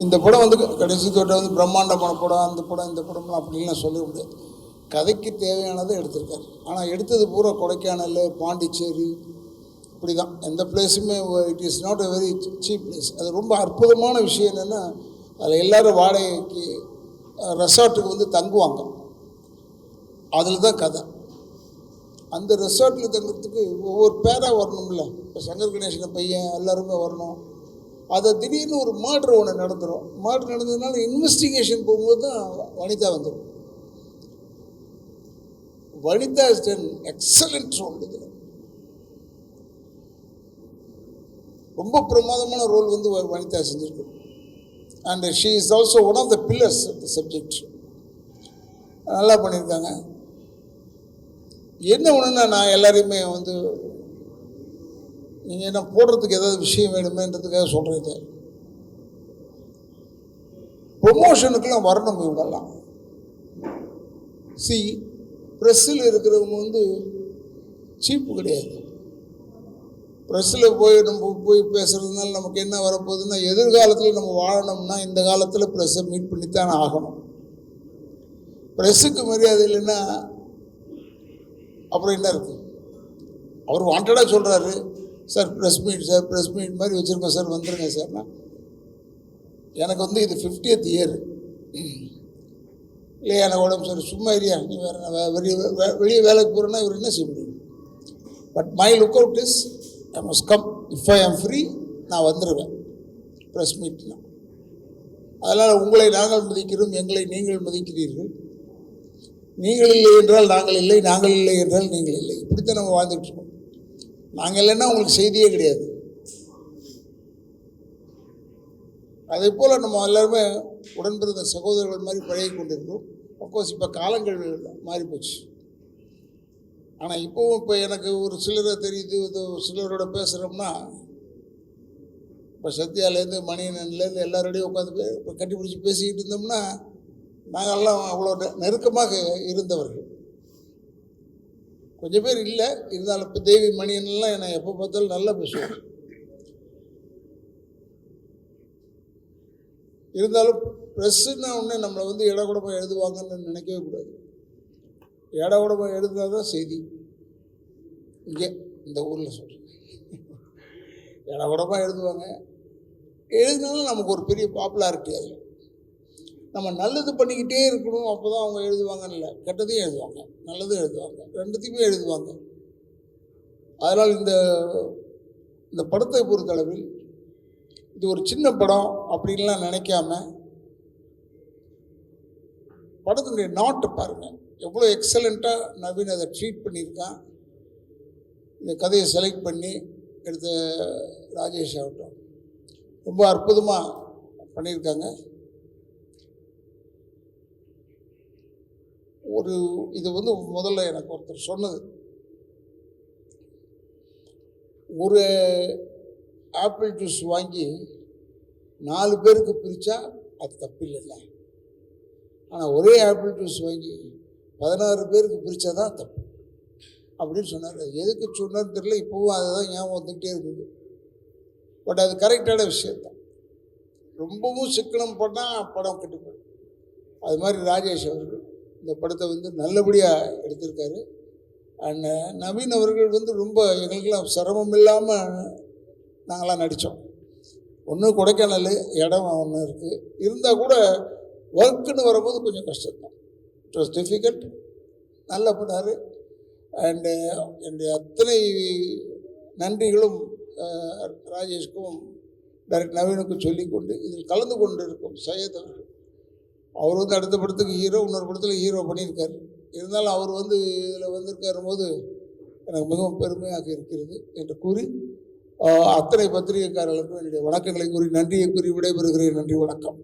இந்த படம் வந்து கடைசி தோட்ட வந்து பிரம்மாண்டமான படம், அந்த படம் இந்த படம்லாம் அப்படின்லாம் சொல்ல முடியாது. கதைக்கு தேவையானதை எடுத்திருக்காரு. ஆனால் எடுத்தது பூரா கொடைக்கானல், பாண்டிச்சேரி இப்படி தான். எந்த பிளேஸுமே it is not a very cheap place. அது ரொம்ப அற்புதமான விஷயம் என்னென்னா, அதில் எல்லோரும் வாடகைக்கு ரெசார்ட்டுக்கு வந்து தங்குவாங்க. அதில் தான் கதை. அந்த ரெசார்ட்டில் தங்குறதுக்கு ஒவ்வொரு பேராக வரணும்ல. இப்போ சங்கர் கணேசன் பையன் எல்லாருமே வரணும். அதை திடீர்னு ஒரு மர்டர் ஒன்று நடந்துடும். மர்டர் நடந்ததுனால இன்வெஸ்டிகேஷன் போகும்போது தான் வனிதா வந்துடும். Vanitha is done excellent role. இதில் ரொம்ப பிரமாதமான ரோல் வந்து வனிதா செஞ்சிருக்கு. And she is also one of the pillars of the subject. நல்லா பண்ணியிருக்காங்க. என்ன ஒன்றுன்னா, நான் எல்லாரையுமே வந்து நீங்கள் என்ன போடுறதுக்கு ஏதாவது விஷயம் வேணுமேன்றதுக்காக சொல்கிறது. ப்ரொமோஷனுக்கெல்லாம் வரணும் இவங்கெல்லாம். ப்ரெஸ்ஸில் இருக்கிறவங்க வந்து சீப்பு கிடையாது. ப்ரெஸ்ஸில் நம்ம போய் பேசுகிறதுனால நமக்கு என்ன வரப்போகுதுன்னா, எதிர்காலத்தில் நம்ம வாழணும்னா இந்த காலத்தில் ப்ரெஸ்ஸை மீட் பண்ணித்தான் ஆகணும். ப்ரெஸ்ஸுக்கு மரியாதை இல்லைன்னா அப்புறம் என்ன இருக்குது? அவர் வாண்டடாக சொல்கிறாரு, சார் ப்ரெஸ் மீட் மாதிரி வச்சுருக்கோம் சார், வந்துடுங்க சார்னா. எனக்கு வந்து இது 50th இயர் இல்லையா, எனக்கு உடம்பு சார், சும்மா ஏரியா, நீ வெளியே வேலைக்கு போகிறேன்னா இவர் என்ன செய்ய முடியும்? But my look out is I must come. If I ஆம் ஃப்ரீ, நான் வந்துடுவேன் ப்ரெஸ் மீட்லாம். அதனால் உங்களை நாங்கள் மதிக்கிறோம், எங்களை நீங்கள் மதிக்கிறீர்கள். நீங்கள் இல்லை என்றால் நாங்கள் இல்லை, நாங்கள் இல்லை என்றால் நீங்கள் இல்லை. இப்படித்தான் நம்ம வாழ்ந்துட்டுருக்கோம். நாங்கள் இல்லைன்னா உங்களுக்கு செய்தியே கிடையாது. அதே போல் நம்ம எல்லாருமே உடன்பிறந்த சகோதரர்கள் மாதிரி பழகி கொண்டிருக்கிறோம். அஃப்கோர்ஸ் இப்போ காலங்கள் மாறி போச்சு. ஆனால் இப்போவும் இப்போ எனக்கு ஒரு சிலரை தெரியுது, சிலரோட பேசுகிறோம்னா, இப்போ சத்யாலேருந்து மணியன்லேருந்து எல்லாரோடையும் உட்காந்து இப்போ கட்டி பிடிச்சி பேசிக்கிட்டு இருந்தோம்னா, நாங்கள்லாம் அவ்வளோ நெருக்கமாக இருந்தவர்கள். கொஞ்சம் பேர் இல்லை, இருந்தாலும் இப்போ தேவி மணியன்லாம் என்னை எப்போ பார்த்தாலும் நல்லா பேசுவாங்க. இருந்தாலும் ப்ரெஸ்ஸுன்னா ஒன்று நம்மளை வந்து இடகுடமாக எழுதுவாங்கன்னு நினைக்கவே கூடாது. இடகுடமாக எழுதினா தான் செய்தி. இங்கே இந்த ஊரில் சொல்கிறேன், இடகுடமாக எழுதுவாங்க. எழுதினாலும் நமக்கு ஒரு பெரிய பாப்புலாரிட்டி. அதில் நம்ம நல்லது பண்ணிக்கிட்டே இருக்கணும், அப்போ தான் அவங்க எழுதுவாங்கன்னு இல்லை, கெட்டதையும் எழுதுவாங்க, நல்லதும் எழுதுவாங்க, ரெண்டுத்தையுமே எழுதுவாங்க. அதனால் இந்த படத்தை பொறுத்தளவில் இது ஒரு சின்ன படம் அப்படின்லாம் நினைக்காம, படத்தினுடைய நாட்டை பாருங்கள், எவ்வளோ எக்ஸலண்ட்டாக நவீன் அதை ட்ரீட் பண்ணியிருக்கான். இந்த கதையை செலக்ட் பண்ணி எடுத்த ராஜேஷ் ஆகட்டும், ரொம்ப அற்புதமாக பண்ணியிருக்காங்க. இது வந்து முதல்ல எனக்கு ஒருத்தர் சொன்னது, ஒரு ஆப்பிள் ஜூஸ் வாங்கி 4 பேருக்கு பிரித்தா அது தப்பு இல்லைல்ல. ஆனால் ஒரே ஆப்பிள் ஜூஸ் வாங்கி 16 பேருக்கு பிரித்தா தான் தப்பு அப்படின்னு சொன்னார். எதுக்கு சொன்னார்னு தெரியல, இப்போவும் அதை தான் ஞாபகம் வந்துக்கிட்டே இருக்குது. பட் அது கரெக்டான விஷயந்தான். ரொம்பவும் சிக்கனம் போட்டால் படம் கெட்டு போயிடும். அது மாதிரி ராஜேஷ் அவர்கள் இந்த படத்தை வந்து நல்லபடியாக எடுத்திருக்காரு. அண்ட் நவீன் அவர்கள் வந்து ரொம்ப எங்களுக்கெல்லாம் சிரமம் இல்லாமல் நாங்களாம் நடித்தோம். ஒன்று கொடைக்கானல் இடம் ஒன்று இருக்குது, இருந்தால் கூட ஒர்க்குன்னு வரும்போது கொஞ்சம் கஷ்டம்தான். It was difficult. நல்லா பண்ணார். அண்டு என்னுடைய அத்தனை நன்றிகளும் ராஜேஷ்க்கும் டைரக்டர் நவீனுக்கும் சொல்லிக்கொண்டு, இதில் கலந்து கொண்டு இருக்கும் சையத் அவர்கள். அவர் வந்து அடுத்த படத்துக்கு ஹீரோ, இன்னொரு படத்தில் ஹீரோ பண்ணியிருக்காரு. இருந்தாலும் அவர் வந்து இதில் வந்திருக்காரும் போது எனக்கு மிகவும் பெருமையாக இருக்கிறது என்று கூறி, அத்தனை பத்திரிகைக்காரர்களுக்கும் என்னுடைய வணக்கங்களை கூறி நன்றியை கூறி விடைபெறுகிறேன். நன்றி, வணக்கம்.